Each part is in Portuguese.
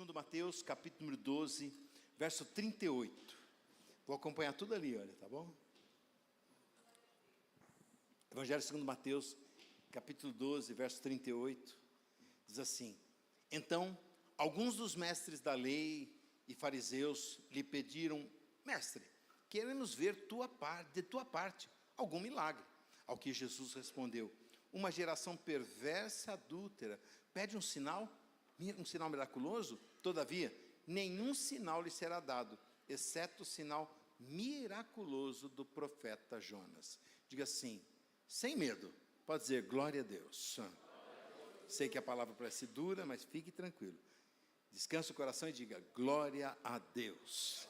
segundo Mateus, capítulo número 12, verso 38. Vou acompanhar tudo ali, olha, tá bom? Evangelho segundo Mateus, capítulo 12, verso 38, diz assim: Então, alguns dos mestres da lei e fariseus lhe pediram: Mestre, queremos ver de tua parte algum milagre. Ao que Jesus respondeu: Uma geração perversa e adúltera pede um sinal miraculoso, todavia, nenhum sinal lhe será dado, exceto o sinal miraculoso do profeta Jonas. Diga assim, sem medo, pode dizer glória a Deus. Sei que a palavra parece dura, mas fique tranquilo. Descanse o coração e diga glória a Deus.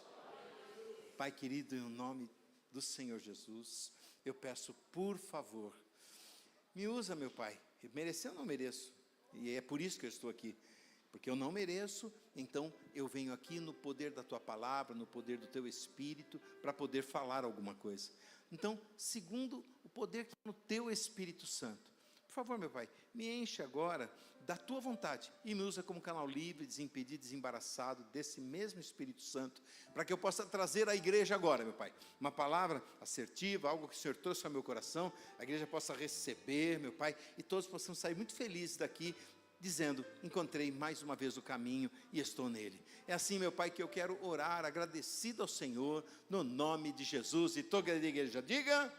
Pai querido, em nome do Senhor Jesus, eu peço, por favor, me usa, meu Pai. Merecer eu não mereço, e é por isso que eu estou aqui, porque eu não mereço. Então eu venho aqui no poder da Tua palavra, no poder do Teu Espírito, para poder falar alguma coisa. Então, segundo o poder que é no Teu Espírito Santo, por favor, meu Pai, me enche agora da Tua vontade e me usa como canal livre, desimpedido, desembaraçado desse mesmo Espírito Santo, para que eu possa trazer à igreja agora, meu Pai, uma palavra assertiva, algo que o Senhor trouxe ao meu coração, a igreja possa receber, meu Pai, e todos possam sair muito felizes daqui, dizendo: encontrei mais uma vez o caminho e estou nele. É assim, meu Pai, que eu quero orar, agradecido ao Senhor, no nome de Jesus. E toda a igreja diga, amém.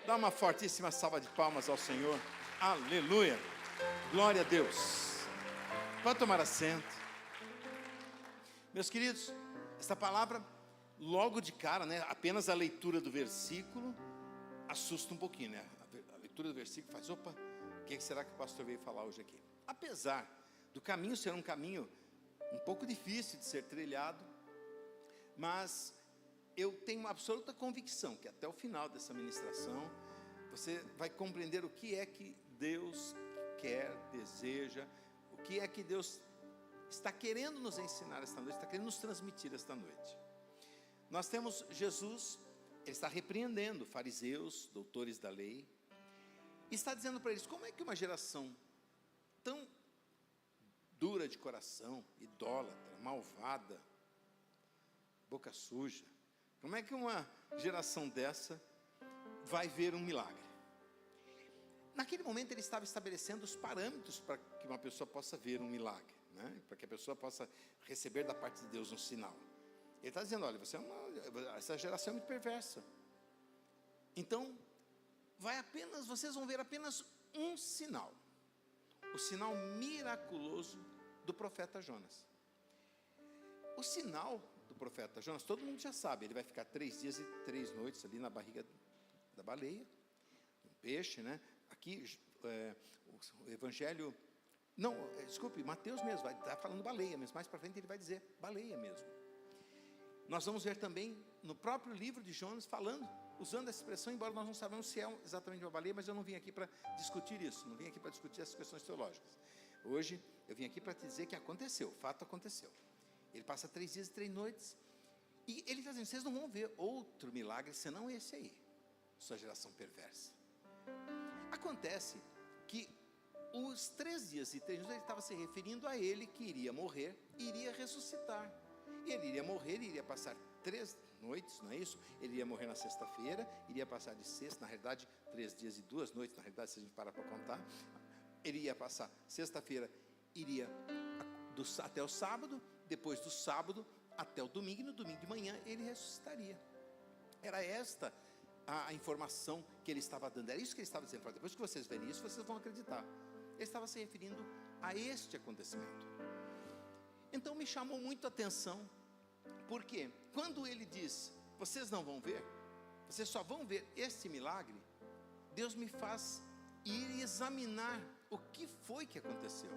Dá uma fortíssima salva de palmas ao Senhor. Aleluia, glória a Deus. Pode tomar assento. Meus queridos, esta palavra, logo de cara, né, apenas a leitura do versículo assusta um pouquinho, né? A leitura do versículo faz, opa, o que será que o pastor veio falar hoje aqui? Apesar do caminho ser um caminho um pouco difícil de ser trilhado, mas eu tenho uma absoluta convicção que até o final dessa ministração, você vai compreender o que é que Deus quer, deseja, o que é que Deus está querendo nos ensinar esta noite, está querendo nos transmitir esta noite. Nós temos Jesus, Ele está repreendendo fariseus, doutores da lei, e está dizendo para eles: como é que uma geração tão dura de coração, idólatra, malvada, boca suja, como é que uma geração dessa vai ver um milagre? Naquele momento ele estava estabelecendo os parâmetros para que uma pessoa possa ver um milagre, né? Para que a pessoa possa receber da parte de Deus um sinal. Ele está dizendo: olha, essa geração é muito perversa, então vocês vão ver apenas um sinal, o sinal miraculoso do profeta Jonas. O sinal do profeta Jonas, todo mundo já sabe, ele vai ficar 3 dias e 3 noites ali na barriga da baleia, um peixe, né? Aqui, o Evangelho, desculpe, Mateus mesmo, vai estar falando baleia, mas mais para frente ele vai dizer baleia mesmo. Nós vamos ver também no próprio livro de Jonas usando essa expressão, embora nós não saibamos se é exatamente uma baleia, mas eu não vim aqui para discutir isso, não vim aqui para discutir essas questões teológicas. Hoje eu vim aqui para te dizer que aconteceu, o fato aconteceu. Ele passa 3 dias e 3 noites, e ele está dizendo: vocês não vão ver outro milagre senão esse aí, sua geração perversa. Acontece que os 3 dias e 3 noites ele estava se referindo a ele que iria morrer e iria ressuscitar. Ele iria morrer e iria passar 3 noites, não é isso? Ele iria morrer na sexta-feira, iria passar de sexta, na realidade 3 dias e 2 noites, na realidade, se a gente parar para contar, ele ia passar sexta-feira, iria até o sábado, depois do sábado até o domingo, e no domingo de manhã ele ressuscitaria. Era esta a informação que ele estava dando, era isso que ele estava dizendo. Depois que vocês verem isso, vocês vão acreditar. Ele estava se referindo a este acontecimento. Então me chamou muito a atenção, porque quando ele diz: vocês não vão ver, vocês só vão ver este milagre, Deus me faz ir examinar o que foi que aconteceu,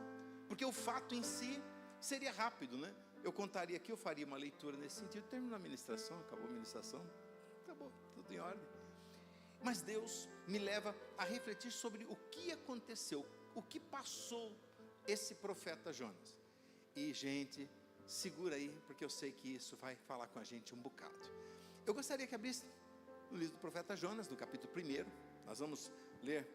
porque o fato em si seria rápido, né? Eu contaria aqui, eu faria uma leitura nesse sentido, terminou a ministração, acabou a ministração, acabou, tudo em ordem. Mas Deus me leva a refletir sobre o que aconteceu, o que passou esse profeta Jonas. E gente, segura aí, porque eu sei que isso vai falar com a gente um bocado. Eu gostaria que abrisse no livro do profeta Jonas, no capítulo 1, nós vamos ler,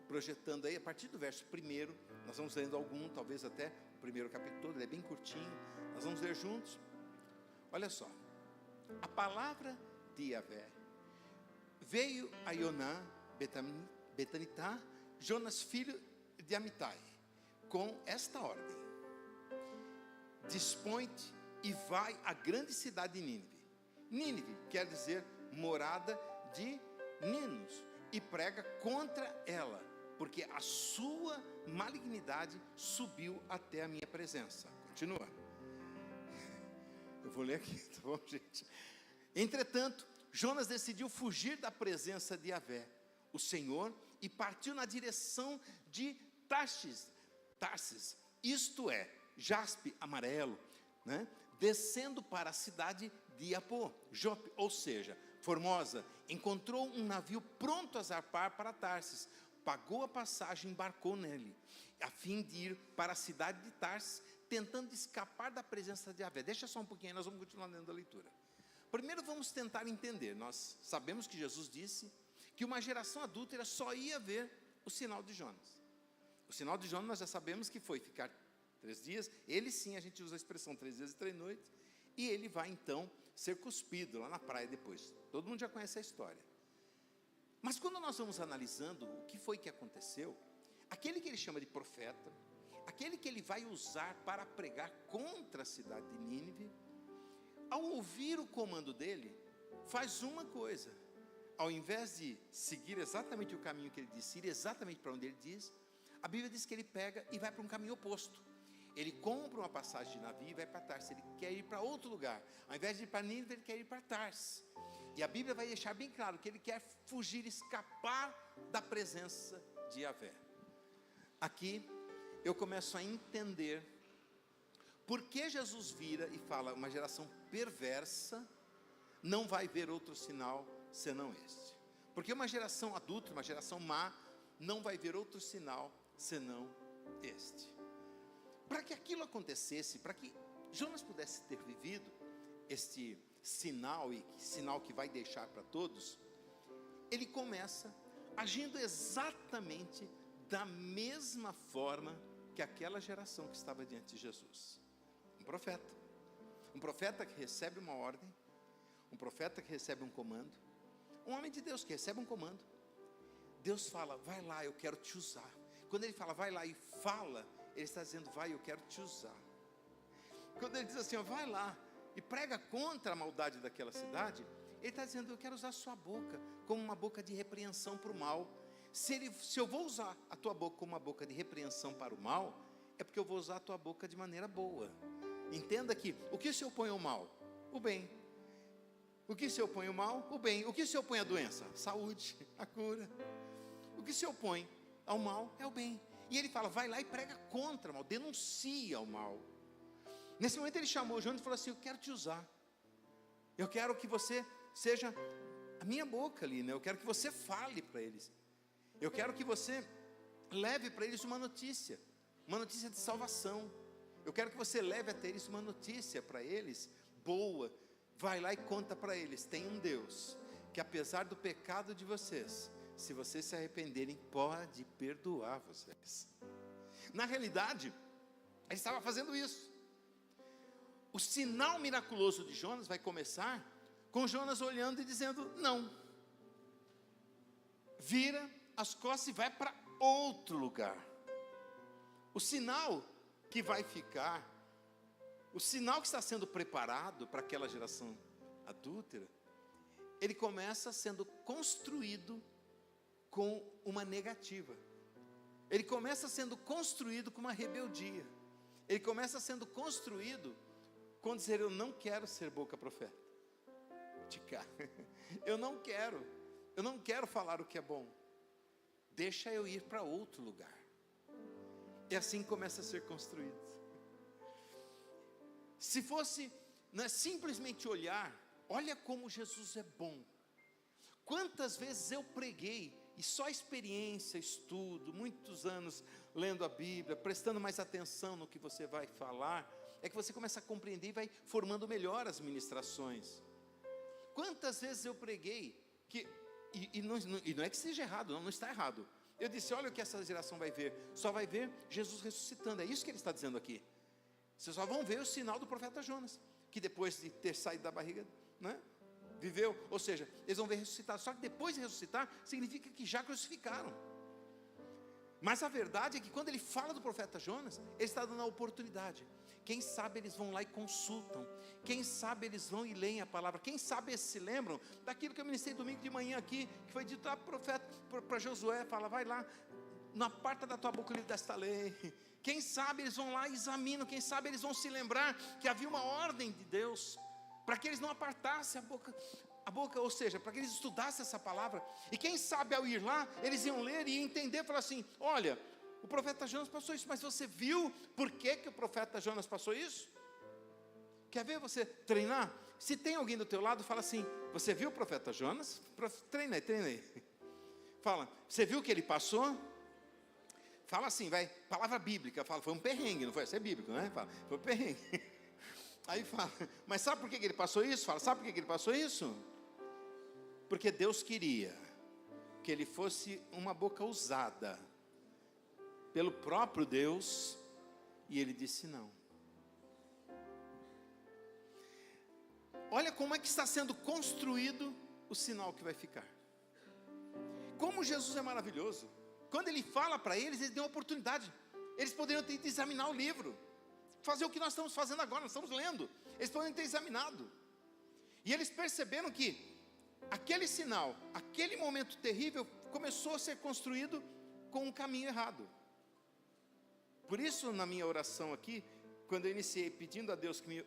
projetando aí, a partir do verso 1, nós vamos lendo talvez até o primeiro capítulo todo, ele é bem curtinho, Nós vamos ler juntos. Olha só. A palavra de Yahvé veio a Ionã, Betanitá, Jonas, filho de Amitai, com esta ordem: dispõe-te e vai à grande cidade de Nínive. Nínive quer dizer morada de Ninos, e prega contra ela, porque a sua malignidade subiu até a minha presença. Continua. Eu vou ler aqui, tá bom, gente? Entretanto, Jonas decidiu fugir da presença de Yahvé, o Senhor, e partiu na direção de Tarsis, isto é, jaspe amarelo, né? Descendo para a cidade de Jope, ou seja, Formosa. Encontrou um navio pronto a zarpar para Tarsis, pagou a passagem e embarcou nele, a fim de ir para a cidade de Tarsis, tentando escapar da presença de Yahvé. Deixa só um pouquinho, nós vamos continuar lendo a leitura. Primeiro vamos tentar entender. Nós sabemos que Jesus disse que uma geração adúltera só ia ver o sinal de Jonas. O sinal de Jonas nós já sabemos que foi ficar 3 dias, ele sim, a gente usa a expressão 3 dias e 3 noites, e ele vai então ser cuspido lá na praia depois. Todo mundo já conhece a história. Mas quando nós vamos analisando o que foi que aconteceu, aquele que ele chama de profeta, aquele que ele vai usar para pregar contra a cidade de Nínive, ao ouvir o comando dele, faz uma coisa: ao invés de seguir exatamente o caminho que ele disse, ir exatamente para onde ele diz, a Bíblia diz que ele pega e vai para um caminho oposto. Ele compra uma passagem de navio e vai para Tarsis. Ele quer ir para outro lugar. Ao invés de ir para Nínive, ele quer ir para Tarsis. E a Bíblia vai deixar bem claro que ele quer fugir, escapar da presença de Yahvé. Aqui eu começo a entender por que Jesus vira e fala: uma geração perversa não vai ver outro sinal senão este. Porque uma geração adulta, uma geração má, não vai ver outro sinal senão este. Para que aquilo acontecesse, para que Jonas pudesse ter vivido este sinal, e sinal que vai deixar para todos, ele começa agindo exatamente da mesma forma que aquela geração que estava diante de Jesus. Um profeta que recebe uma ordem, um profeta que recebe um comando, um homem de Deus que recebe um comando. Deus fala: vai lá, eu quero te usar. Quando ele fala vai lá e fala, ele está dizendo: vai, eu quero te usar. Quando ele diz assim, ó, vai lá e prega contra a maldade daquela cidade, ele está dizendo: eu quero usar a sua boca como uma boca de repreensão para o mal. Se eu vou usar a tua boca como uma boca de repreensão para o mal, é porque eu vou usar a tua boca de maneira boa. Entenda que o que se opõe ao mal? O bem. O que se opõe ao mal? O bem. O que se opõe à doença? Saúde, a cura. O que se opõe ao mal é o bem. E ele fala: vai lá e prega contra o mal, denuncia o mal. Nesse momento ele chamou Jonas e falou assim: eu quero te usar. Eu quero que você seja a minha boca ali, né? Eu quero que você fale para eles. Eu quero que você leve para eles uma notícia de salvação. Eu quero que você leve até eles uma notícia para eles boa. Vai lá e conta para eles: tem um Deus que, apesar do pecado de vocês, se vocês se arrependerem, pode perdoar vocês. Na realidade, ele estava fazendo isso. O sinal miraculoso de Jonas vai começar com Jonas olhando e dizendo: não. Vira as costas e vai para outro lugar. O sinal que vai ficar, o sinal que está sendo preparado para aquela geração adúltera, ele começa sendo construído com uma negativa. Ele começa sendo construído com uma rebeldia. Ele começa sendo construído com dizer: eu não quero ser boca profeta. Eu não quero falar o que é bom. Deixa eu ir para outro lugar. E assim começa a ser construído. Se fosse, não é simplesmente olhar, olha como Jesus é bom. Quantas vezes eu preguei, e só experiência, estudo, muitos anos lendo a Bíblia, prestando mais atenção no que você vai falar, é que você começa a compreender e vai formando melhor as ministrações. Quantas vezes eu preguei, e não é que seja errado, não está errado. Eu disse: olha o que essa geração vai ver, só vai ver Jesus ressuscitando. É isso que ele está dizendo aqui. Vocês só vão ver o sinal do profeta Jonas, que depois de ter saído da barriga, né, viveu, ou seja, eles vão ver ressuscitado. Só que depois de ressuscitar, significa que já crucificaram. Mas a verdade é que quando ele fala do profeta Jonas, ele está dando a oportunidade. Quem sabe eles vão lá e consultam. Quem sabe eles vão e leem a palavra. Quem sabe eles se lembram daquilo que eu ministrei domingo de manhã aqui, que foi dito para o profeta, para Josué, fala, vai lá, na parte da tua boca o livro desta lei. Quem sabe eles vão lá e examinam. Quem sabe eles vão se lembrar que havia uma ordem de Deus, para que eles não apartassem a boca, ou seja, para que eles estudassem essa palavra. E quem sabe ao ir lá, eles iam ler e entender, falar assim, olha, o profeta Jonas passou isso, mas você viu por que o profeta Jonas passou isso? Quer ver você treinar? Se tem alguém do teu lado, fala assim, você viu o profeta Jonas? Treina aí. Fala, você viu o que ele passou? Fala assim, vai, palavra bíblica, fala, foi um perrengue, não foi? Isso é bíblico, né? Fala, foi um perrengue. Aí fala, mas sabe por que ele passou isso? Fala, sabe por que ele passou isso? Porque Deus queria que ele fosse uma boca usada pelo próprio Deus, e ele disse não. Olha como é que está sendo construído o sinal que vai ficar. Como Jesus é maravilhoso. Quando ele fala para eles, ele deu uma oportunidade. Eles poderiam ter ido examinar o livro, fazer o que nós estamos fazendo agora, nós estamos lendo. Eles poderiam ter examinado. E eles perceberam que aquele sinal, aquele momento terrível, começou a ser construído com um caminho errado. Por isso, na minha oração aqui, quando eu iniciei pedindo a Deus que me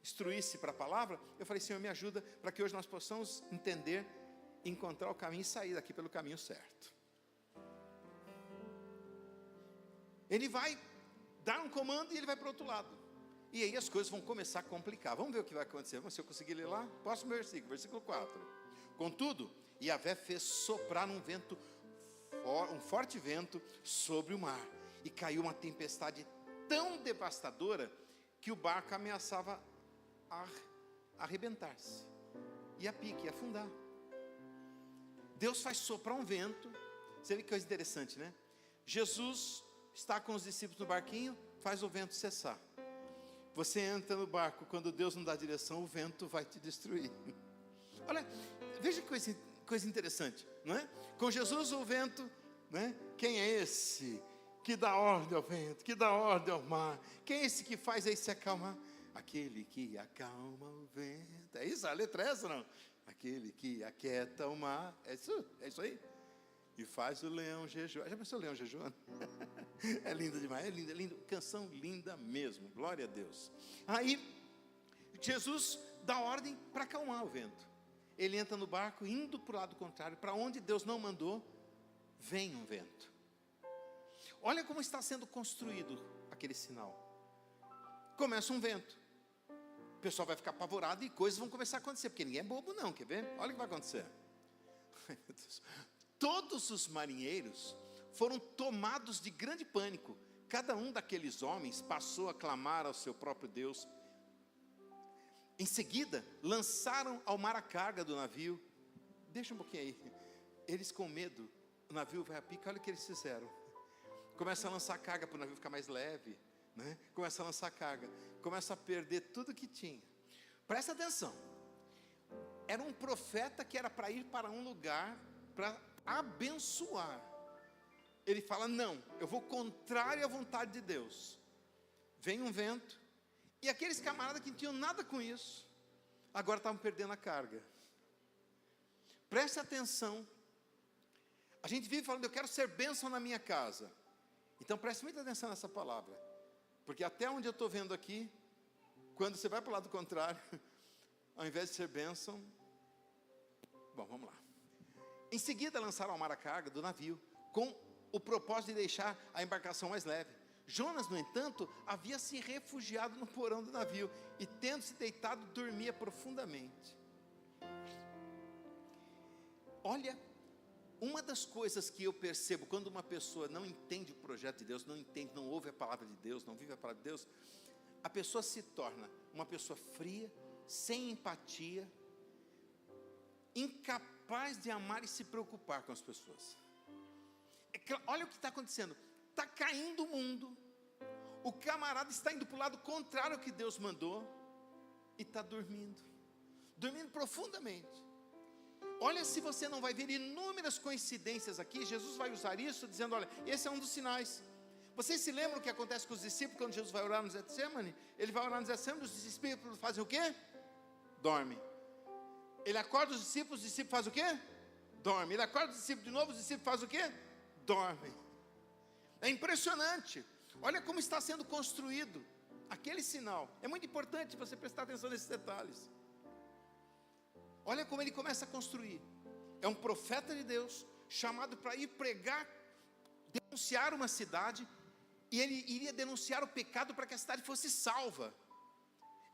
instruísse para a palavra, eu falei, Senhor, me ajuda para que hoje nós possamos entender, encontrar o caminho e sair daqui pelo caminho certo. Ele vai dar um comando e ele vai para o outro lado. E aí as coisas vão começar a complicar. Vamos ver o que vai acontecer. Vamos ver se eu conseguir ler lá. Próximo versículo, versículo 4. Contudo, Yahvé fez soprar um forte vento sobre o mar. E caiu uma tempestade tão devastadora que o barco ameaçava arrebentar-se. E a pique, ia afundar. Deus faz soprar um vento. Você vê que coisa interessante, né? Jesus está com os discípulos no barquinho, faz o vento cessar. Você entra no barco, quando Deus não dá direção, o vento vai te destruir. Olha, veja que coisa interessante, não é? Com Jesus o vento, né? Quem é esse que dá ordem ao vento, que dá ordem ao mar? Quem é esse que faz aí se acalmar? Aquele que acalma o vento. É isso, a letra é essa, não? Aquele que aquieta o mar. É isso aí. E faz o leão jejuar. Já pensou o leão jejuando? É lindo demais, é lindo. Canção linda mesmo, glória a Deus. Aí, Jesus dá ordem para acalmar o vento. Ele entra no barco, indo para o lado contrário, para onde Deus não mandou, vem um vento. Olha como está sendo construído aquele sinal. Começa um vento. O pessoal vai ficar apavorado e coisas vão começar a acontecer, porque ninguém é bobo não, quer ver? Olha o que vai acontecer. Ai, meu Deus. Todos os marinheiros foram tomados de grande pânico. Cada um daqueles homens passou a clamar ao seu próprio Deus. Em seguida, lançaram ao mar a carga do navio. Deixa um pouquinho aí. Eles com medo, o navio vai a pique, olha o que eles fizeram. Começa a lançar carga para o navio ficar mais leve, né? Começa a lançar carga, começa a perder tudo que tinha. Presta atenção. Era um profeta que era para ir para um lugar para abençoar. Ele fala, não, eu vou contrário à vontade de Deus. Vem um vento, e aqueles camaradas que não tinham nada com isso, agora estavam perdendo a carga. Preste atenção. A gente vive falando, eu quero ser bênção na minha casa. Então preste muita atenção nessa palavra, porque até onde eu estou vendo aqui, quando você vai para o lado contrário, ao invés de ser bênção, bom, vamos lá. Em seguida lançaram ao mar a carga do navio, com o propósito de deixar a embarcação mais leve. Jonas, no entanto, havia se refugiado no porão do navio, e tendo se deitado, dormia profundamente. Olha, uma das coisas que eu percebo, quando uma pessoa não entende o projeto de Deus, não entende, não ouve a palavra de Deus, não vive a palavra de Deus, a pessoa se torna uma pessoa fria, sem empatia, incapaz de amar e se preocupar com as pessoas. Olha o que está acontecendo. Está caindo o mundo. O camarada está indo para o lado contrário ao que Deus mandou e está dormindo profundamente. Olha, se você não vai ver inúmeras coincidências aqui, Jesus vai usar isso dizendo, olha, esse é um dos sinais. Vocês se lembram o que acontece com os discípulos quando Jesus vai orar no Getsemane? Ele vai orar no Getsemane, os discípulos fazem o quê? Dorme. Ele acorda os discípulos fazem o quê? Dorme. Ele acorda os discípulos de novo, os discípulos fazem o quê? Dorme. É impressionante. Olha como está sendo construído aquele sinal. É muito importante você prestar atenção nesses detalhes. Olha como ele começa a construir. É um profeta de Deus, chamado para ir pregar, denunciar uma cidade, e ele iria denunciar o pecado para que a cidade fosse salva.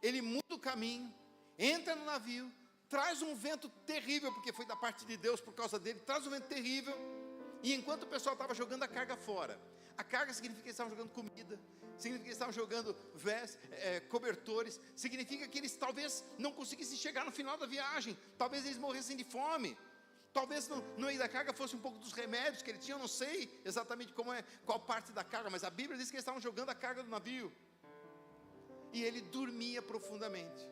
Ele muda o caminho, entra no navio, traz um vento terrível, porque foi da parte de Deus por causa dele, traz um vento terrível, e enquanto o pessoal estava jogando a carga fora, a carga significa que eles estavam jogando comida, significa que eles estavam jogando cobertores, significa que eles talvez não conseguissem chegar no final da viagem, talvez eles morressem de fome, talvez no meio da carga fosse um pouco dos remédios que ele tinha, eu não sei exatamente qual parte da carga, mas a Bíblia diz que eles estavam jogando a carga do navio, e ele dormia profundamente.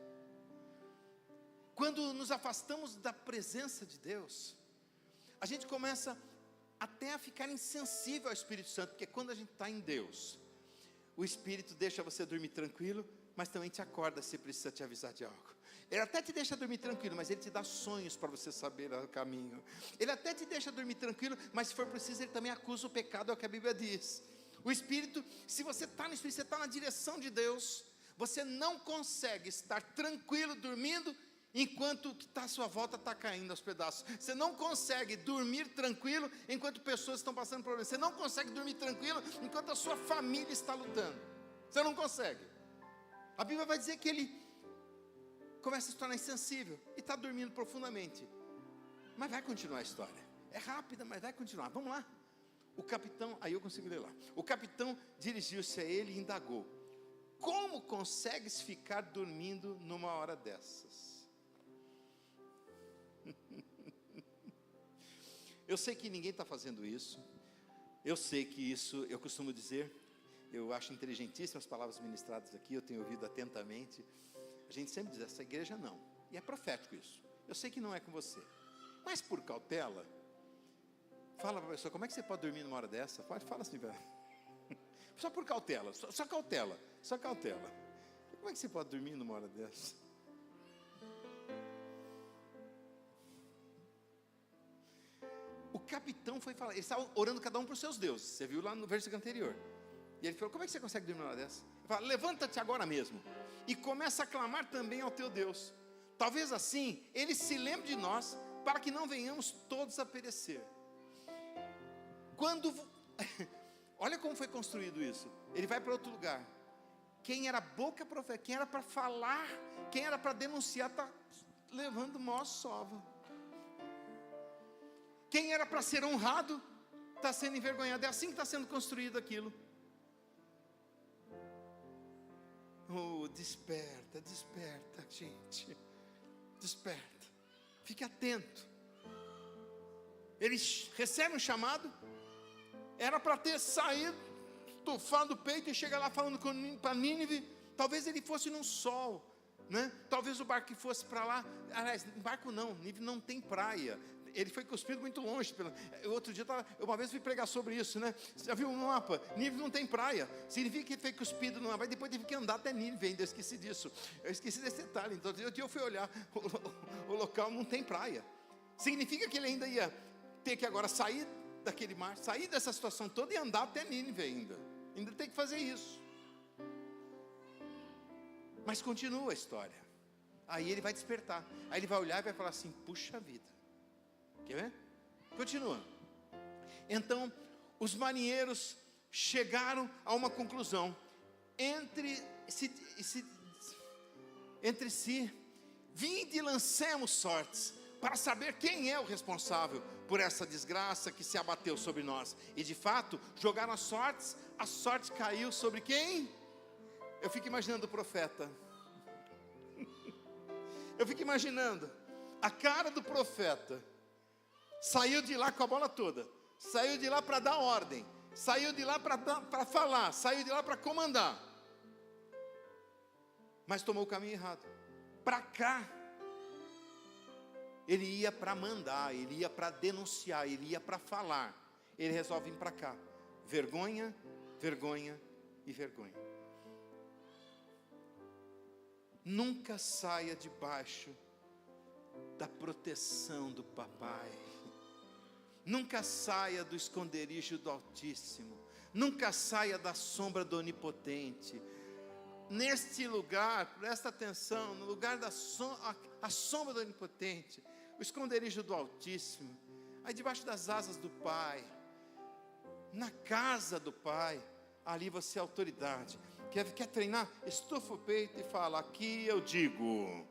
Quando nos afastamos da presença de Deus, a gente começa até a ficar insensível ao Espírito Santo, porque quando a gente está em Deus, o Espírito deixa você dormir tranquilo, mas também te acorda se precisa te avisar de algo. Ele até te deixa dormir tranquilo, mas ele te dá sonhos para você saber o caminho. Ele até te deixa dormir tranquilo, mas se for preciso, ele também acusa o pecado, é o que a Bíblia diz. O Espírito, se você está no Espírito, você está na direção de Deus, você não consegue estar tranquilo dormindo, enquanto o que está à sua volta está caindo aos pedaços. Você não consegue dormir tranquilo enquanto pessoas estão passando problemas. Você não consegue dormir tranquilo enquanto a sua família está lutando. Você não consegue. A Bíblia vai dizer que ele começa a se tornar insensível e está dormindo profundamente. Mas vai continuar a história. É rápida, mas vai continuar. Vamos lá. O capitão, aí eu consigo ler lá. O capitão dirigiu-se a ele e indagou: como consegues ficar dormindo numa hora dessas? Eu sei que ninguém está fazendo isso. Eu sei que isso, eu costumo dizer, eu acho inteligentíssimas as palavras ministradas aqui, eu tenho ouvido atentamente. A gente sempre diz, essa igreja não. E é profético isso. Eu sei que não é com você, mas por cautela, fala para a pessoa, como é que você pode dormir numa hora dessa? Fala assim, velho. Só por cautela, só cautela, só cautela. Como é que você pode dormir numa hora dessa? O capitão foi falar, eles estavam orando cada um para os seus deuses, você viu lá no versículo anterior, e ele falou, como é que você consegue dormir uma hora dessa? Ele fala, levanta-te agora mesmo, e começa a clamar também ao teu Deus, talvez assim, ele se lembre de nós, para que não venhamos todos a perecer. Olha como foi construído isso, ele vai para outro lugar, quem era boca profética, quem era para falar, quem era para denunciar, está levando mó sova. Quem era para ser honrado, está sendo envergonhado. É assim que está sendo construído aquilo. Oh, desperta, desperta, gente. Desperta. Fique atento. Eles recebem um chamado. Era para ter saído, estufado o peito e chegar lá falando para Nínive. Talvez ele fosse num sol, né? Talvez o barco que fosse para lá. Aliás, barco não, Nínive não tem praia. Ele foi cuspido muito longe. Outro dia, uma vez fui pregar sobre isso, né? Você já viu um mapa? Nínive não tem praia. Significa que ele foi cuspido numa praia. Depois teve que andar até Nínive ainda. Eu esqueci disso. Eu esqueci desse detalhe. Então, outro dia eu fui olhar. O local não tem praia. Significa que ele ainda ia ter que agora sair daquele mar, sair dessa situação toda e andar até Nínive ainda. Ainda tem que fazer isso. Mas continua a história. Aí ele vai despertar. Aí ele vai olhar e vai falar assim, puxa vida. Quer ver? Continua. Então, os marinheiros chegaram a uma conclusão. Entre si, vinde e lancemos sortes, para saber quem é o responsável por essa desgraça que se abateu sobre nós. E de fato, jogaram as sortes, a sorte caiu sobre quem? Eu fico imaginando o profeta. Eu fico imaginando a cara do profeta. Saiu de lá com a bola toda, saiu de lá para dar ordem, saiu de lá para falar, saiu de lá para comandar, mas tomou o caminho errado. Para cá, ele ia para mandar, ele ia para denunciar, ele ia para falar. Ele resolve vir para cá. Vergonha, vergonha e vergonha. Nunca saia debaixo da proteção do papai. Nunca saia do esconderijo do Altíssimo. Nunca saia da sombra do Onipotente. Neste lugar, presta atenção, no lugar da a sombra do Onipotente, o esconderijo do Altíssimo, aí debaixo das asas do Pai, na casa do Pai, ali você é autoridade. Quer treinar? Estufa o peito e fala: aqui eu digo,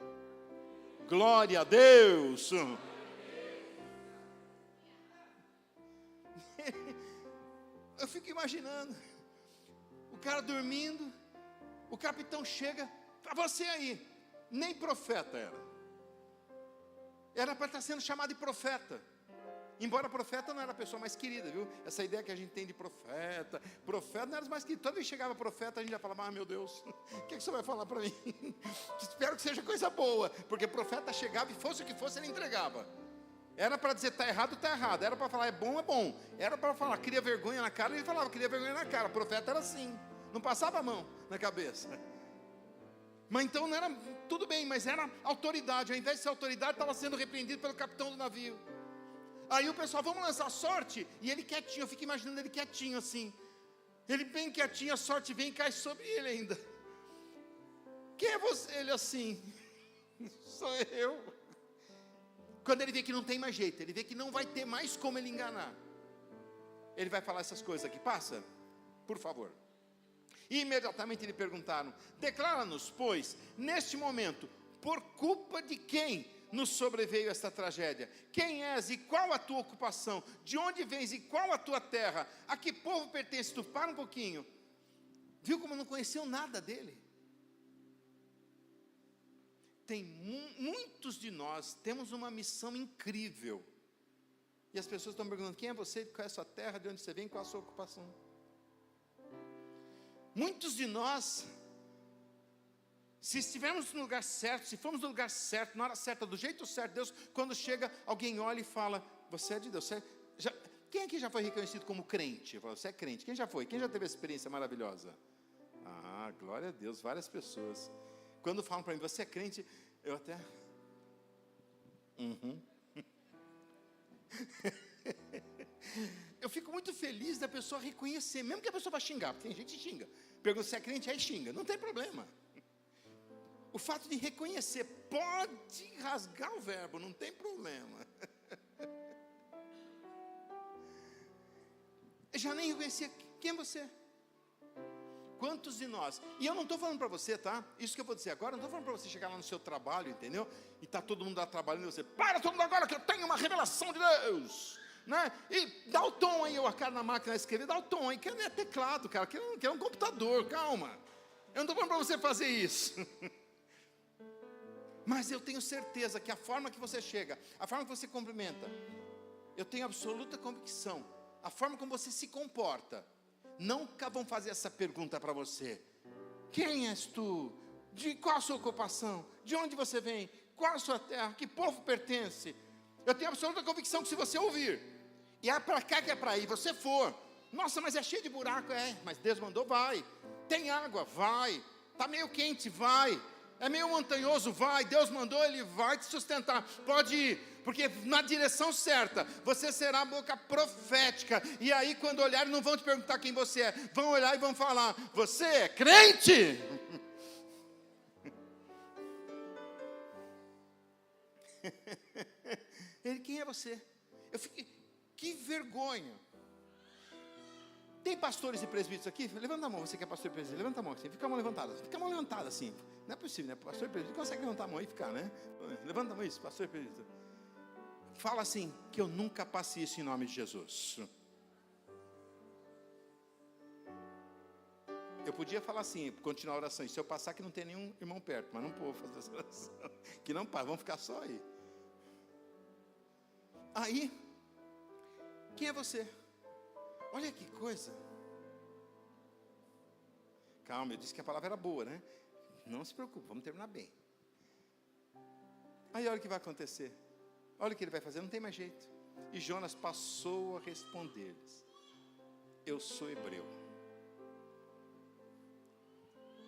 glória a Deus. Eu fico imaginando, o cara dormindo, o capitão chega, para você aí, nem profeta era para estar sendo chamado de profeta, embora profeta não era a pessoa mais querida, viu? Essa ideia que a gente tem de profeta não era mais querido. Toda vez que chegava profeta, a gente já falava: ah, meu Deus, o que você vai falar para mim? Espero que seja coisa boa, porque profeta chegava e fosse o que fosse, ele entregava. Era para dizer está errado, era para falar é bom, era para falar queria vergonha na cara, ele falava queria vergonha na cara. Profeta era assim, não passava a mão na cabeça. Mas então não era, tudo bem, mas era autoridade. Ao invés de ser autoridade, estava sendo repreendido pelo capitão do navio. Aí o pessoal: vamos lançar sorte. E ele quietinho, eu fico imaginando ele quietinho assim. Ele bem quietinho, a sorte vem e cai sobre ele ainda. Quem é você? Ele assim: sou eu. Quando ele vê que não tem mais jeito, ele vê que não vai ter mais como ele enganar, ele vai falar essas coisas aqui: passa, por favor. E imediatamente lhe perguntaram: declara-nos, pois, neste momento, por culpa de quem nos sobreveio esta tragédia? Quem és e qual a tua ocupação? De onde vens e qual a tua terra? A que povo pertence tu? Para um pouquinho. Viu como não conheceu nada dele? Tem muitos de nós temos uma missão incrível, e as pessoas estão perguntando: quem é você, qual é a sua terra, de onde você vem, qual a sua ocupação? Muitos de nós, se estivermos no lugar certo, se formos no lugar certo, na hora certa, do jeito certo, Deus, quando chega, alguém olha e fala: você é de Deus. Quem aqui já foi reconhecido como crente? Você é crente. Quem já foi? Quem já teve essa experiência maravilhosa? Ah, glória a Deus, várias pessoas. Quando falam para mim: você é crente, eu até... Eu fico muito feliz da pessoa reconhecer, mesmo que a pessoa vá xingar, porque tem gente que xinga. Pergunta se é crente, aí xinga, não tem problema. O fato de reconhecer pode rasgar o verbo, não tem problema. Eu já nem reconhecia quem é você. Quantos de nós, e eu não estou falando para você, tá? Isso que eu vou dizer agora, não estou falando para você chegar lá no seu trabalho, entendeu? E está todo mundo lá trabalhando, e você: para todo mundo agora que eu tenho uma revelação de Deus, né? E dá o tom aí, a cara na máquina de escrever, dá o tom aí, que não é teclado, cara, que é um computador, calma. Eu não estou falando para você fazer isso. Mas eu tenho certeza que a forma que você chega, a forma que você cumprimenta, eu tenho absoluta convicção, a forma como você se comporta, nunca vão fazer essa pergunta para você: quem és tu? De qual a sua ocupação? De onde você vem? Qual a sua terra? Que povo pertence? Eu tenho absoluta convicção que se você ouvir, e é para cá que é para ir, você for: nossa, mas é cheio de buraco. É, mas Deus mandou, vai. Tem água, vai. Está meio quente, vai. É meio montanhoso, vai. Deus mandou, Ele vai te sustentar. Pode ir, porque na direção certa, você será a boca profética. E aí quando olharem, não vão te perguntar quem você é, vão olhar e vão falar: você é crente? Ele: quem é você? Eu fiquei: que vergonha. Tem pastores e presbíteros aqui? Levanta a mão, você que é pastor e presbítero, levanta a mão assim, fica a mão levantada assim, não é possível, né? Pastor e presbítero consegue levantar a mão e ficar, né? Levanta a mão, isso, pastor e presbítero. Fala assim: que eu nunca passe isso em nome de Jesus. Eu podia falar assim, continuar a oração: e se eu passar que não tem nenhum irmão perto, mas não vou fazer essa oração, que não para, vamos ficar só aí. Aí, quem é você? Olha que coisa. Calma, eu disse que a palavra era boa, né? Não se preocupe, vamos terminar bem. Aí olha o que vai acontecer. Olha o que ele vai fazer, não tem mais jeito. E Jonas passou a responder-lhes: eu sou hebreu.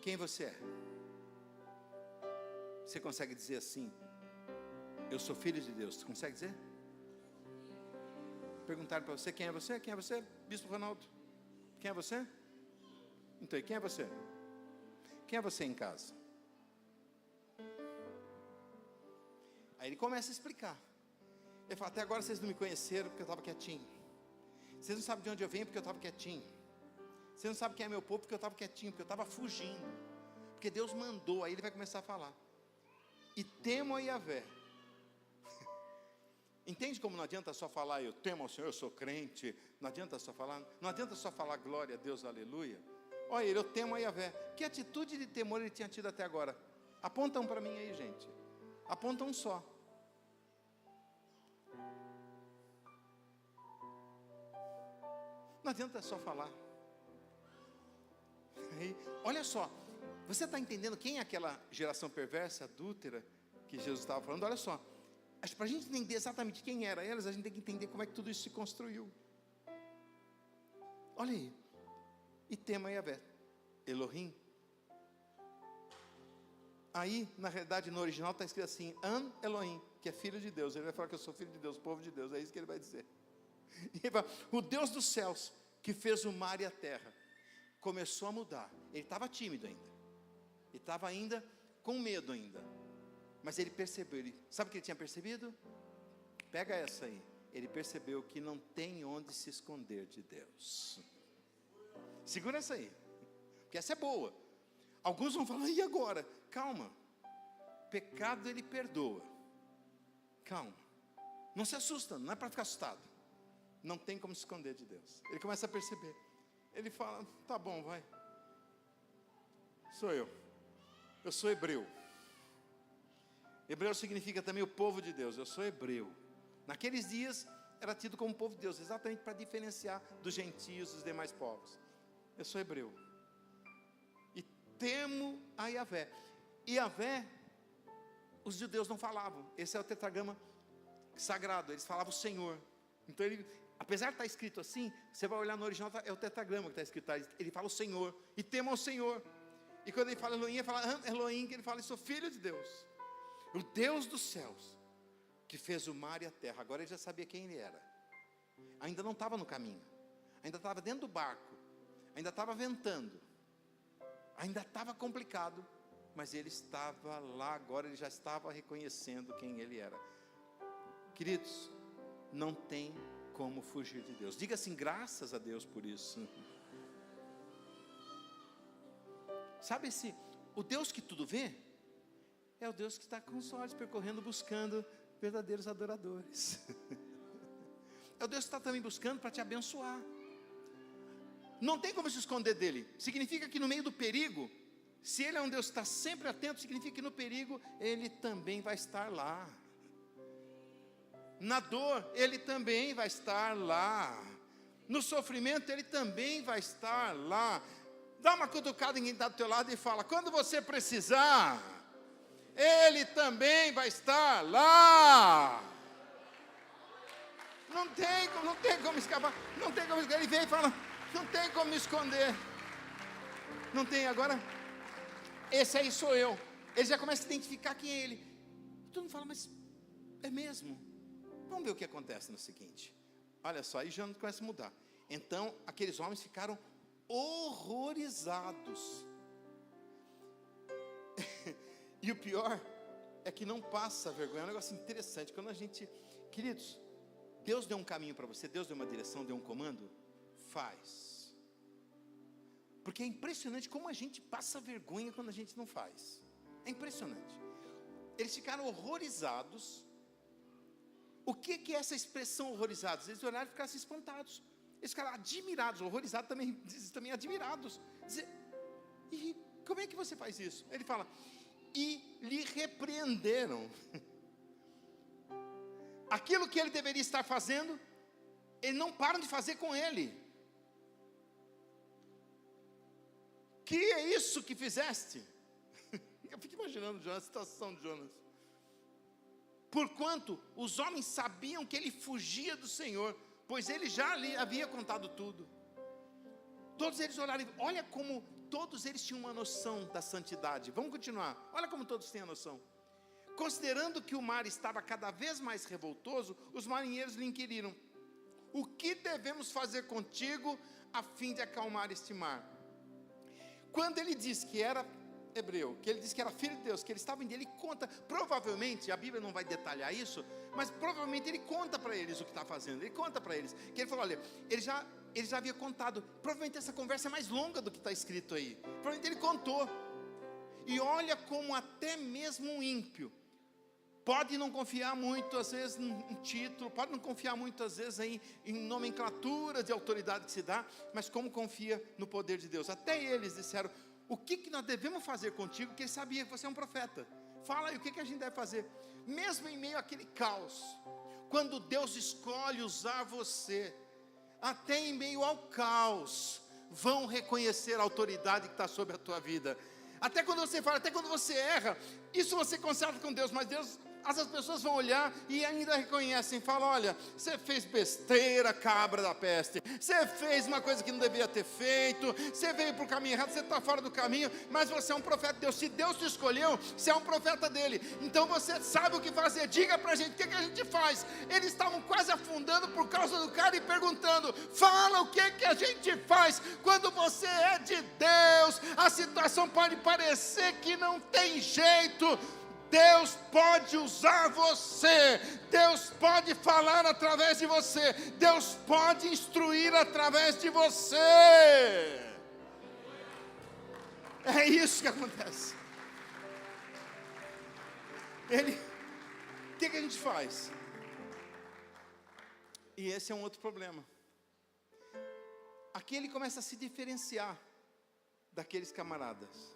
Quem você é? Você consegue dizer assim: eu sou filho de Deus? Você consegue dizer? Perguntaram para você: quem é você? Quem é você? Bispo Ronaldo. Quem é você? Então, e quem é você? Quem é você em casa? Aí ele começa a explicar. Ele fala: até agora vocês não me conheceram porque eu estava quietinho. Vocês não sabem de onde eu venho porque eu estava quietinho. Vocês não sabem quem é meu povo porque eu estava quietinho, porque eu estava fugindo. Porque Deus mandou. Aí ele vai começar a falar: e temo a Yahvé. Entende como não adianta só falar eu temo ao Senhor, eu sou crente. Não adianta só falar glória a Deus, aleluia. Olha ele, eu temo a Yahvé. Que atitude de temor ele tinha tido até agora? Aponta um para mim aí, gente. Aponta um só. Não adianta só falar. Aí, olha só, você está entendendo quem é aquela geração perversa, adúltera, que Jesus estava falando? Olha só, para a gente entender exatamente quem era elas, a gente tem que entender como é que tudo isso se construiu. Olha aí, e tema Yahvé, Elohim. Aí, na realidade, no original está escrito assim: An Elohim, que é filho de Deus. Ele vai falar que eu sou filho de Deus, povo de Deus, é isso que ele vai dizer. Ele fala, o Deus dos céus, que fez o mar e a terra, começou a mudar. Ele estava tímido ainda, ele estava ainda com medo ainda, mas ele percebeu, sabe o que ele tinha percebido? Pega essa aí. Ele percebeu que não tem onde se esconder de Deus. Segura essa aí, porque essa é boa. Alguns vão falar: e agora? Calma, pecado ele perdoa. Calma, não se assusta, não é para ficar assustado. Não tem como se esconder de Deus. Ele começa a perceber. Ele fala: tá bom, vai. Sou eu sou hebreu. Hebreu significa também o povo de Deus. Eu sou hebreu. Naqueles dias era tido como povo de Deus, exatamente para diferenciar dos gentios, dos demais povos. Eu sou hebreu e temo a Yahvé. E Yahvé, os judeus não falavam. Esse é o tetragrama sagrado. Eles falavam o Senhor. Então ele, apesar de estar escrito assim, você vai olhar no original, é o tetragrama que está escrito. Ele fala o Senhor e temo ao Senhor. E quando ele fala Elohim, ele fala Elohim, que ele fala: eu sou filho de Deus, o Deus dos céus, que fez o mar e a terra. Agora ele já sabia quem ele era. Ainda não estava no caminho, ainda estava dentro do barco, ainda estava ventando, ainda estava complicado, mas ele estava lá. Agora ele já estava reconhecendo quem ele era. Queridos, não tem como fugir de Deus. Diga assim: graças a Deus por isso. Sabe o Deus que tudo vê? É o Deus que está com os olhos percorrendo, buscando verdadeiros adoradores. É o Deus que está também buscando para te abençoar. Não tem como se esconder dele. Significa que no meio do perigo, se ele é um Deus que está sempre atento, significa que no perigo ele também vai estar lá. Na dor, ele também vai estar lá. No sofrimento, ele também vai estar lá. Dá uma cutucada em quem está do teu lado e fala: quando você precisar, ele também vai estar lá. Não tem como escapar. Não tem como escapar. Ele vem e fala: não tem como me esconder. Não tem. Agora, esse aí sou eu. Ele já começa a identificar quem é ele. Tu não fala: mas é mesmo? Vamos ver o que acontece no seguinte. Olha só, aí já começa a mudar. Então, aqueles homens ficaram horrorizados. E o pior é que não passa vergonha. É um negócio interessante. Quando a gente, queridos, Deus deu um caminho para você, Deus deu uma direção, deu um comando, faz. Porque é impressionante como a gente passa vergonha quando a gente não faz. É impressionante. Eles ficaram horrorizados. O que é essa expressão horrorizados? Eles olharam e ficaram assim, espantados. Eles ficaram admirados. Horrorizados também admirados. E como é que você faz isso? Ele fala: e lhe repreenderam. Aquilo que ele deveria estar fazendo, eles não param de fazer com ele. que é isso que fizeste? Eu fico imaginando Jonas, a situação de Jonas. Porquanto os homens sabiam que ele fugia do Senhor, pois ele já lhe havia contado tudo. Todos eles olharam, olha como todos eles tinham uma noção da santidade. Vamos continuar, olha como todos têm a noção. Considerando que o mar estava cada vez mais revoltoso, os marinheiros lhe inquiriram: o que devemos fazer contigo a fim de acalmar este mar? Quando ele disse que era hebreu, que ele disse que era filho de Deus, que ele estava em dia, ele conta, provavelmente, a Bíblia não vai detalhar isso, mas provavelmente ele conta para eles o que está fazendo, ele conta para eles, que ele falou, olha, ele já havia contado, provavelmente essa conversa é mais longa do que está escrito aí, provavelmente ele contou, e olha como até mesmo um ímpio, pode não confiar muito, às vezes, em título, pode não confiar muito, às vezes, em nomenclatura de autoridade que se dá, mas como confia no poder de Deus. Até eles disseram, o que nós devemos fazer contigo, porque ele sabia que você é um profeta. Fala aí, o que a gente deve fazer? Mesmo em meio àquele caos, quando Deus escolhe usar você, até em meio ao caos, vão reconhecer a autoridade que está sobre a tua vida. Até quando você fala, até quando você erra, isso você conserta com Deus, mas Deus, as pessoas vão olhar e ainda reconhecem, falam, olha, você fez besteira, cabra da peste, você fez uma coisa que não devia ter feito, você veio para o caminho errado, você está fora do caminho, mas você é um profeta de Deus, se Deus te escolheu, você é um profeta dele, então você sabe o que fazer, diga para a gente, o que a gente faz? Eles estavam quase afundando por causa do cara e perguntando, fala o que a gente faz, quando você é de Deus, a situação pode parecer que não tem jeito, Deus pode usar você, Deus pode falar através de você, Deus pode instruir através de você. É isso que acontece. O que a gente faz? E esse é um outro problema. Aqui ele começa a se diferenciar daqueles camaradas.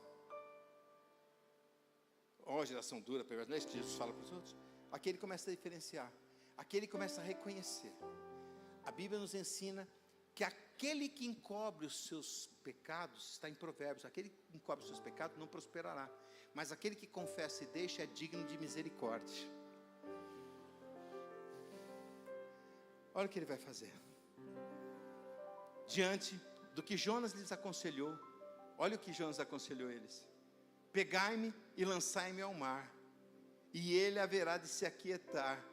Ó, geração dura, perversa, não é isso que Jesus fala para os outros? Aqui ele começa a diferenciar, aqui ele começa a reconhecer. A Bíblia nos ensina que aquele que encobre os seus pecados, está em Provérbios, aquele que encobre os seus pecados não prosperará, mas aquele que confessa e deixa é digno de misericórdia. Olha o que ele vai fazer. Diante do que Jonas lhes aconselhou, olha o que Jonas aconselhou eles. Pegai-me e lançai-me ao mar, e ele haverá de se aquietar,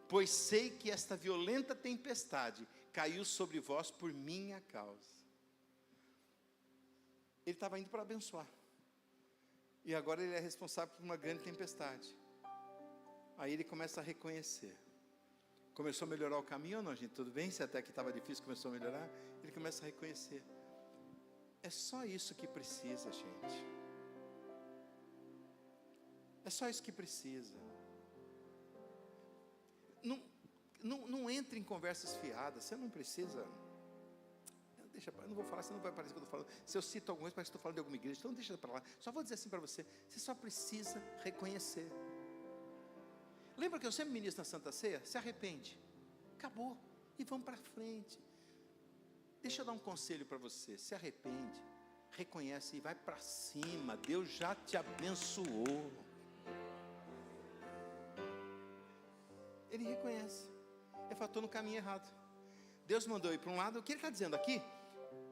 pois sei que esta violenta tempestade caiu sobre vós por minha causa. Ele estava indo para abençoar, e agora ele é responsável por uma grande tempestade. Aí ele começa a reconhecer. Começou a melhorar o caminho ou não, gente? Tudo bem? Se até que estava difícil, começou a melhorar. Ele começa a reconhecer. É só isso que precisa, gente. É só isso que precisa. Não entre em conversas fiadas. Você não precisa. Eu não vou falar, senão vai parecer que eu estou falando. Se eu cito alguma coisa, parece que estou falando de alguma igreja. Então deixa para lá. Só vou dizer assim para você. Você só precisa reconhecer. Lembra que eu sempre ministro na Santa Ceia? Se arrepende. Acabou. E vamos para frente. Deixa eu dar um conselho para você. Se arrepende. Reconhece e vai para cima. Deus já te abençoou. Ele reconhece. Ele fala, estou no caminho errado. Deus mandou ir para um lado. O que ele está dizendo aqui?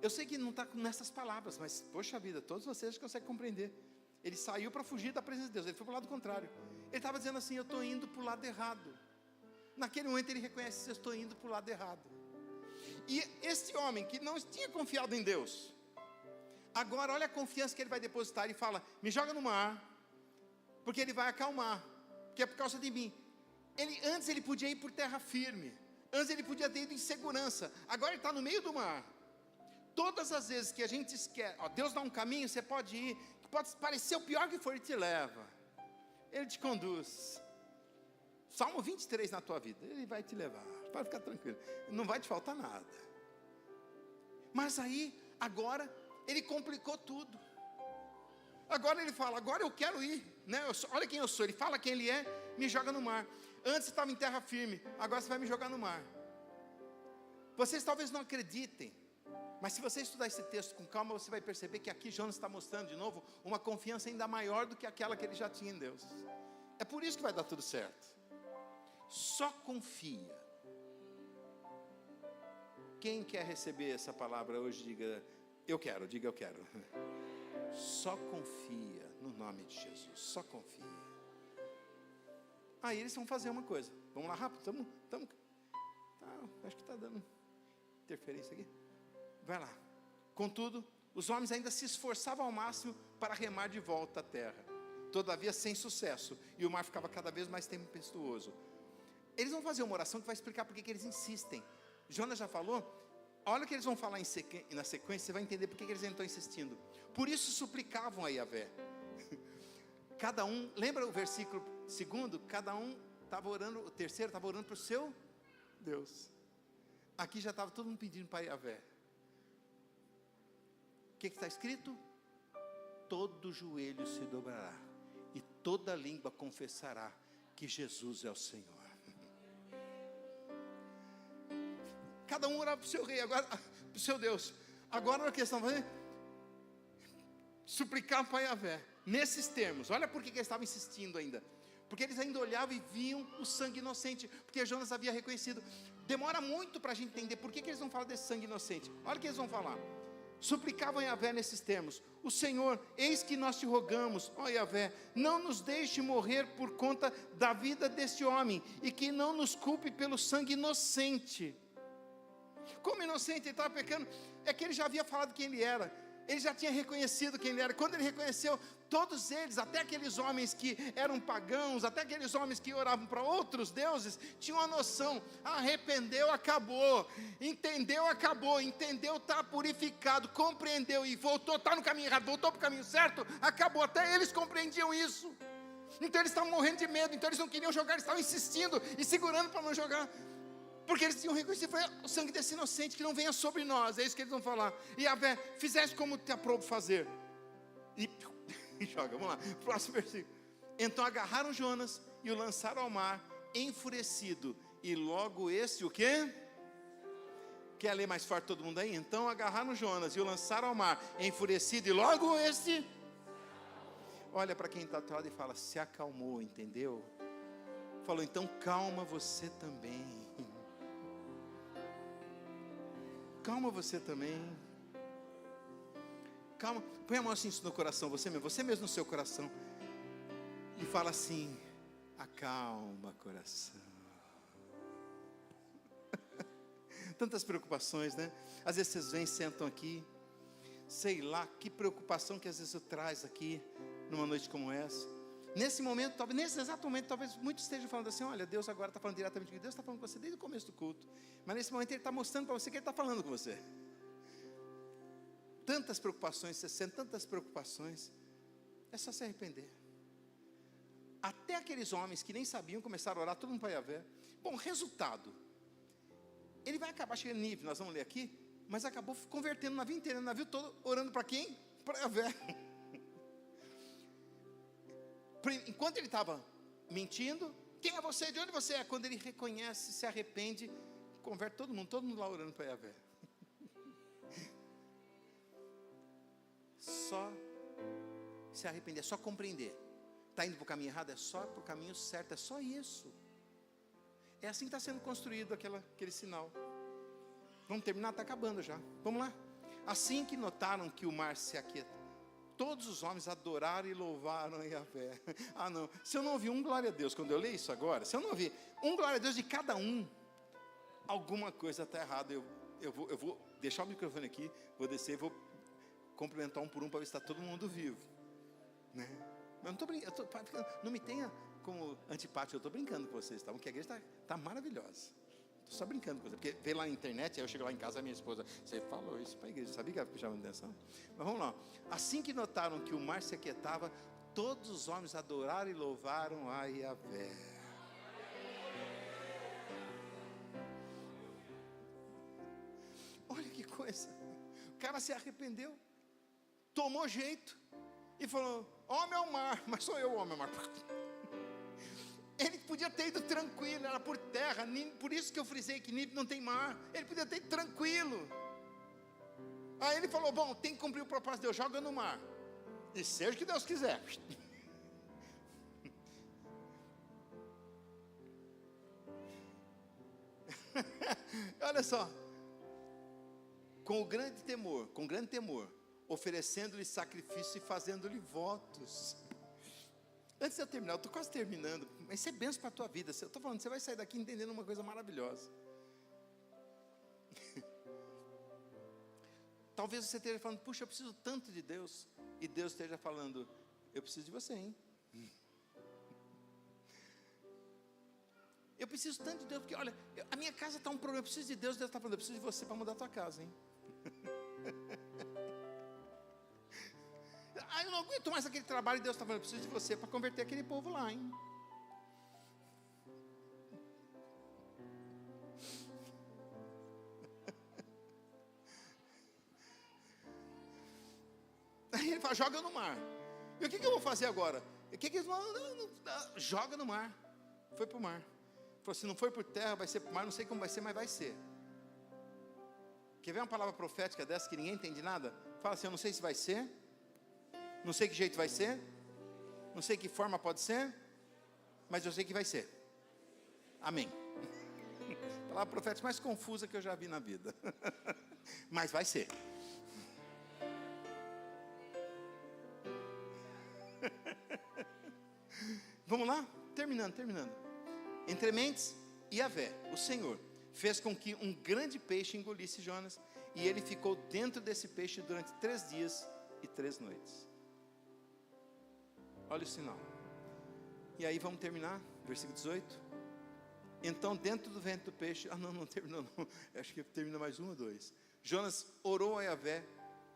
Eu sei que não está nessas palavras, mas, poxa vida, todos vocês conseguem compreender. Ele saiu para fugir da presença de Deus. Ele foi para o lado contrário. Ele estava dizendo assim, eu estou indo para o lado errado. Naquele momento ele reconhece, eu estou indo para o lado errado. E esse homem que não tinha confiado em Deus, agora olha a confiança que ele vai depositar. Ele fala, me joga no mar, porque ele vai acalmar, porque é por causa de mim. Antes ele podia ir por terra firme, antes ele podia ter ido em segurança, agora ele está no meio do mar. Todas as vezes que a gente esquece, Deus dá um caminho, você pode ir, que pode parecer o pior que for, ele te leva, ele te conduz. Salmo 23 na tua vida, ele vai te levar, pode ficar tranquilo, não vai te faltar nada. Mas aí, agora, ele complicou tudo. Agora ele fala, agora eu quero ir, né? Olha quem eu sou, ele fala quem ele é, me joga no mar. Antes você estava em terra firme, agora você vai me jogar no mar. Vocês talvez não acreditem, Mas se você estudar esse texto com calma, você vai perceber que aqui Jonas está mostrando de novo uma confiança ainda maior do que aquela que ele já tinha em Deus. É por isso que vai dar tudo certo. Só confia. Quem quer receber essa palavra hoje, diga eu quero, diga eu quero. Só confia no nome de Jesus, só confia. Aí eles vão fazer uma coisa. Vamos lá rápido, acho que está dando interferência aqui. Vai lá. Contudo, os homens ainda se esforçavam ao máximo para remar de volta à terra. Todavia sem sucesso, e o mar ficava cada vez mais tempestuoso. Eles vão fazer uma oração que vai explicar por que eles insistem. Jonas já falou, olha o que eles vão falar na sequência, você vai entender por que eles estão insistindo. Por isso suplicavam a Yahvé. Cada um, lembra o versículo 2? Cada um estava orando, o terceiro estava orando para o seu Deus. Aqui já estava todo mundo pedindo para Yahvé. O que está escrito? Todo joelho se dobrará e toda língua confessará que Jesus é o Senhor. Cada um orava para o seu rei, agora para o seu Deus. Agora a questão vai suplicar para Yahvé, nesses termos. Olha por que eles estavam insistindo ainda. Porque eles ainda olhavam e viam o sangue inocente, porque Jonas havia reconhecido. Demora muito para a gente entender por que eles vão falar desse sangue inocente. Olha o que eles vão falar. Suplicavam a Yahvé nesses termos: o Senhor, eis que nós te rogamos, ó Yahvé, não nos deixe morrer por conta da vida deste homem, e que não nos culpe pelo sangue inocente. Como inocente ele estava pecando? É que ele já havia falado quem ele era, ele já tinha reconhecido quem ele era. Quando ele reconheceu, todos eles, até aqueles homens que eram pagãos, até aqueles homens que oravam para outros deuses, tinham uma noção: arrependeu, acabou, entendeu, está purificado, compreendeu e voltou, está no caminho errado, voltou para o caminho certo, acabou. Até eles compreendiam isso. Então eles estavam morrendo de medo, então eles não queriam jogar, eles estavam insistindo e segurando para não jogar, porque eles tinham reconhecido: foi o sangue desse inocente, que não venha sobre nós. É isso que eles vão falar. E Yahvé, fizeste como te aprouve fazer. E joga, vamos lá, próximo versículo. Então agarraram Jonas e o lançaram ao mar, enfurecido. E logo este, o quê? Quer ler mais forte todo mundo aí? Então agarraram Jonas e o lançaram ao mar, enfurecido. E logo este, olha para quem está do lado e fala: se acalmou, entendeu? Falou: então calma você também. Calma você também. Calma, põe a mão assim no coração, você mesmo no seu coração, e fala assim: acalma coração. Tantas preocupações, né? Às vezes vocês vêm, sentam aqui, sei lá, que preocupação que às vezes eu traz aqui, numa noite como essa. Nesse momento, talvez, nesse exato momento, talvez muitos estejam falando assim: olha, Deus agora está falando diretamente com Deus, está falando com você desde o começo do culto. Mas nesse momento Ele está mostrando para você que Ele está falando com você. Tantas preocupações, você sente tantas preocupações, é só se arrepender. Até aqueles homens que nem sabiam começaram a orar, todo mundo para Yahvé. Bom, resultado, ele vai acabar chegando em nível, nós vamos ler aqui, mas acabou convertendo o navio inteiro, o navio todo orando para quem? Para Yahvé. Enquanto ele estava mentindo, quem é você? De onde você é? Quando ele reconhece, se arrepende, converte todo mundo lá orando para Yahvé. Só se arrepender, é só compreender. Está indo para o caminho errado, é só para o caminho certo, é só isso. É assim que está sendo construído aquele sinal. Vamos terminar? Está acabando já. Vamos lá. Assim que notaram que o mar se aquieta, todos os homens adoraram e louvaram a Yahvé. Ah não, se eu não ouvir um glória a Deus, quando eu leio isso agora, se eu não ouvir um glória a Deus de cada um, alguma coisa está errada. Eu vou deixar o microfone aqui, vou descer e vou cumprimentar um por um para ver se está todo mundo vivo, né? Mas eu não estou brincando, não me tenha como antipático, eu estou brincando com vocês, tá? Porque a igreja está maravilhosa. Estou só brincando com você, porque vê lá na internet, aí eu chego lá em casa, a minha esposa: você falou isso para a igreja, sabia que ela chamava atenção? Mas vamos lá. Assim que notaram que o mar se aquietava, todos os homens adoraram e louvaram a Yahvé. Olha que coisa, o cara se arrependeu, tomou jeito e falou: homem ao mar, mas sou eu o homem ao mar. Ele podia ter ido tranquilo, era por terra, por isso que eu frisei que Nínive não tem mar. Ele podia ter ido tranquilo. Aí ele falou, bom, tem que cumprir o propósito de Deus, joga no mar. E seja o que Deus quiser. Olha só. Com grande temor, oferecendo-lhe sacrifício e fazendo-lhe votos. Antes de eu terminar, eu estou quase terminando, mas isso é bênção para a tua vida. Eu estou falando, você vai sair daqui entendendo uma coisa maravilhosa. Talvez você esteja falando, puxa, eu preciso tanto de Deus. E Deus esteja falando, eu preciso de você, hein? Eu preciso tanto de Deus, porque olha, a minha casa está um problema, eu preciso de Deus. Deus está falando, eu preciso de você para mudar a tua casa, hein? Eu não aguento mais aquele trabalho, e Deus está falando, eu preciso de você para converter aquele povo lá, hein? Aí ele fala, joga no mar. E o que eu vou fazer agora? O que eles falam? Não, joga no mar. Foi para o mar. Falou, se não for por terra, vai ser para o mar, não sei como vai ser, mas vai ser. Quer ver uma palavra profética dessa que ninguém entende nada? Fala assim, eu não sei se vai ser, não sei que jeito vai ser, não sei que forma pode ser, mas eu sei que vai ser. Amém. A palavra profética mais confusa que eu já vi na vida. Mas vai ser. Vamos lá? Terminando. Entre mentes, Yahvé, o Senhor, fez com que um grande peixe engolisse Jonas, e ele ficou dentro desse peixe durante 3 dias e 3 noites. Olha o sinal. E aí vamos terminar, versículo 18. Então dentro do ventre do peixe, não terminou não, acho que termina mais 1 ou 2. Jonas orou a Yahvé,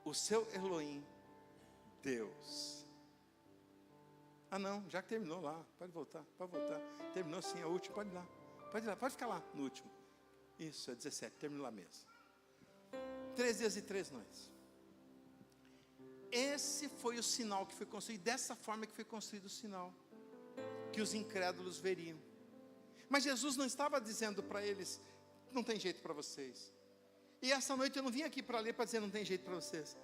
o seu Elohim, Deus. Não, já que terminou lá, pode voltar. Terminou sim, a última, pode ir lá. Pode ficar lá no último. Isso, é 17, terminou lá mesmo. 3 dias e 3 noites. Esse foi o sinal que foi construído, dessa forma que foi construído o sinal, que os incrédulos veriam. Mas Jesus não estava dizendo para eles, não tem jeito para vocês. E essa noite eu não vim aqui para ler, para dizer não tem jeito para vocês.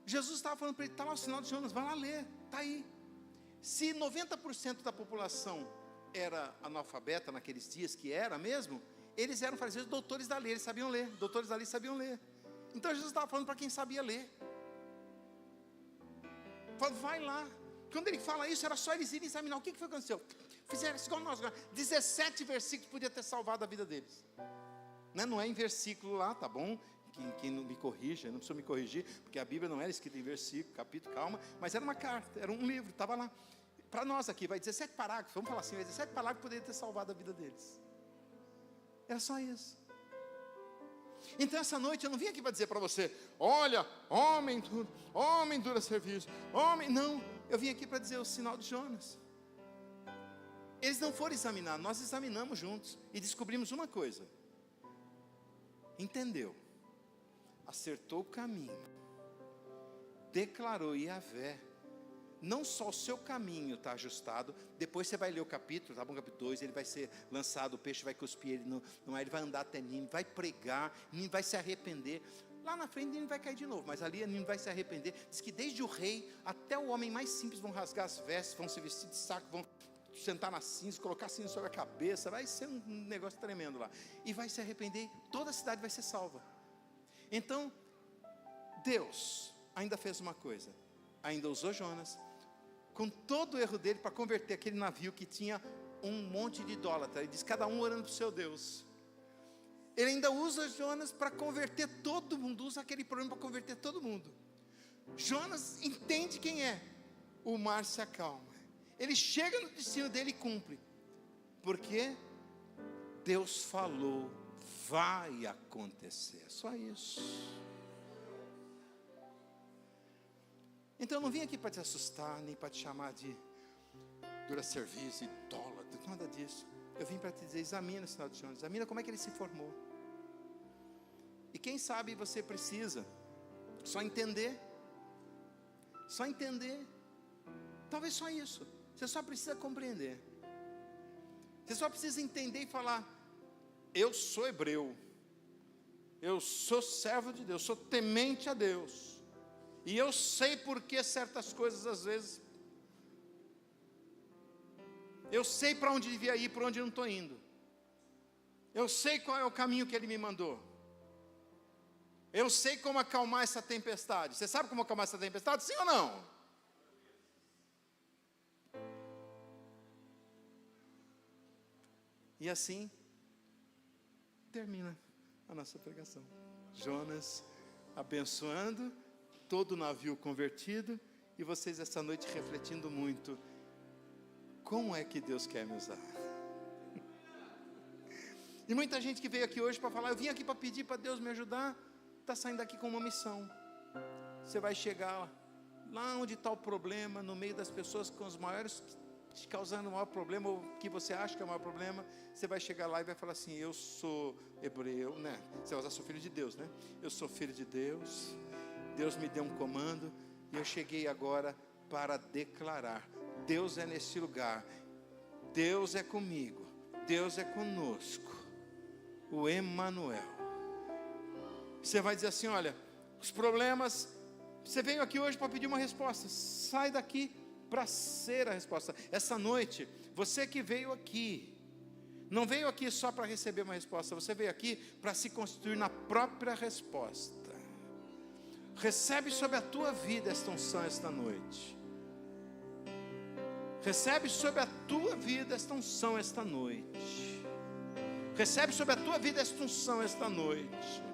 Jesus estava falando para ele, está lá o sinal de Jonas, vai lá ler, está aí. Se 90% da população era analfabeta naqueles dias, que era mesmo, eles eram fariseus, doutores da lei, eles sabiam ler, doutores da lei sabiam ler. Então Jesus estava falando para quem sabia ler. Falou, vai lá. Quando ele fala isso, era só eles irem examinar. O que foi que aconteceu? Fizeram isso igual nós. 17 versículos podia ter salvado a vida deles. Não é em versículo lá, tá bom? Quem não me corrija, não precisa me corrigir, porque a Bíblia não era escrita em versículo, capítulo, calma, mas era uma carta, era um livro, estava lá. Para nós aqui, vai 17 parágrafos, vamos falar assim, 17 parágrafos poderia ter salvado a vida deles. Era só isso. Então essa noite eu não vim aqui para dizer para você, olha, homem dura serviço, não, eu vim aqui para dizer o sinal de Jonas. Eles não foram examinar, nós examinamos juntos e descobrimos uma coisa. Entendeu, acertou o caminho, declarou Yahvé. Não só o seu caminho está ajustado, depois você vai ler o capítulo, tá bom, capítulo 2, ele vai ser lançado, o peixe vai cuspir ele no mar, ele vai andar até Nínive, vai pregar, Nínive vai se arrepender, lá na frente Nínive vai cair de novo, mas ali Nínive vai se arrepender, diz que desde o rei até o homem mais simples vão rasgar as vestes, vão se vestir de saco, vão sentar na cinza, colocar cinza sobre a cabeça, vai ser um negócio tremendo lá, e vai se arrepender, toda a cidade vai ser salva. Então, Deus ainda fez uma coisa, ainda usou Jonas, com todo o erro dele, para converter aquele navio que tinha um monte de idólatra. Ele diz, cada um orando para o seu Deus. Ele ainda usa Jonas para converter todo mundo, usa aquele problema para converter todo mundo. Jonas entende quem é. O mar se acalma. Ele chega no destino dele e cumpre. Porque Deus falou, vai acontecer. Só isso. Então eu não vim aqui para te assustar, nem para te chamar de dura serviço, idólatra, nada disso. Eu vim para te dizer, examina o sinal de Jonas, examina como é que ele se formou. E quem sabe você precisa só entender, talvez só isso, você só precisa compreender. Você só precisa entender e falar, eu sou hebreu, eu sou servo de Deus, sou temente a Deus, e eu sei por que certas coisas às vezes, eu sei para onde devia ir, para onde não estou indo, eu sei qual é o caminho que Ele me mandou, eu sei como acalmar essa tempestade. Você sabe como acalmar essa tempestade? Sim ou não? E assim termina a nossa pregação. Jonas abençoando, todo o navio convertido, e vocês essa noite refletindo muito, como é que Deus quer me usar? E muita gente que veio aqui hoje para falar, eu vim aqui para pedir para Deus me ajudar, está saindo daqui com uma missão. Você vai chegar lá onde está o problema, no meio das pessoas com os maiores, te causando o maior problema, ou que você acha que é o maior problema, você vai chegar lá e vai falar assim, eu sou hebreu, né? Você vai usar, sou filho de Deus, né? Eu sou filho de Deus, Deus me deu um comando, e eu cheguei agora para declarar, Deus é nesse lugar, Deus é comigo, Deus é conosco, o Emanuel. Você vai dizer assim, olha, os problemas, você veio aqui hoje para pedir uma resposta, sai daqui para ser a resposta. Essa noite, você que veio aqui, não veio aqui só para receber uma resposta, você veio aqui para se constituir na própria resposta. Recebe sobre a tua vida esta unção esta noite. Recebe sobre a tua vida esta unção esta noite. Recebe sobre a tua vida esta unção esta noite.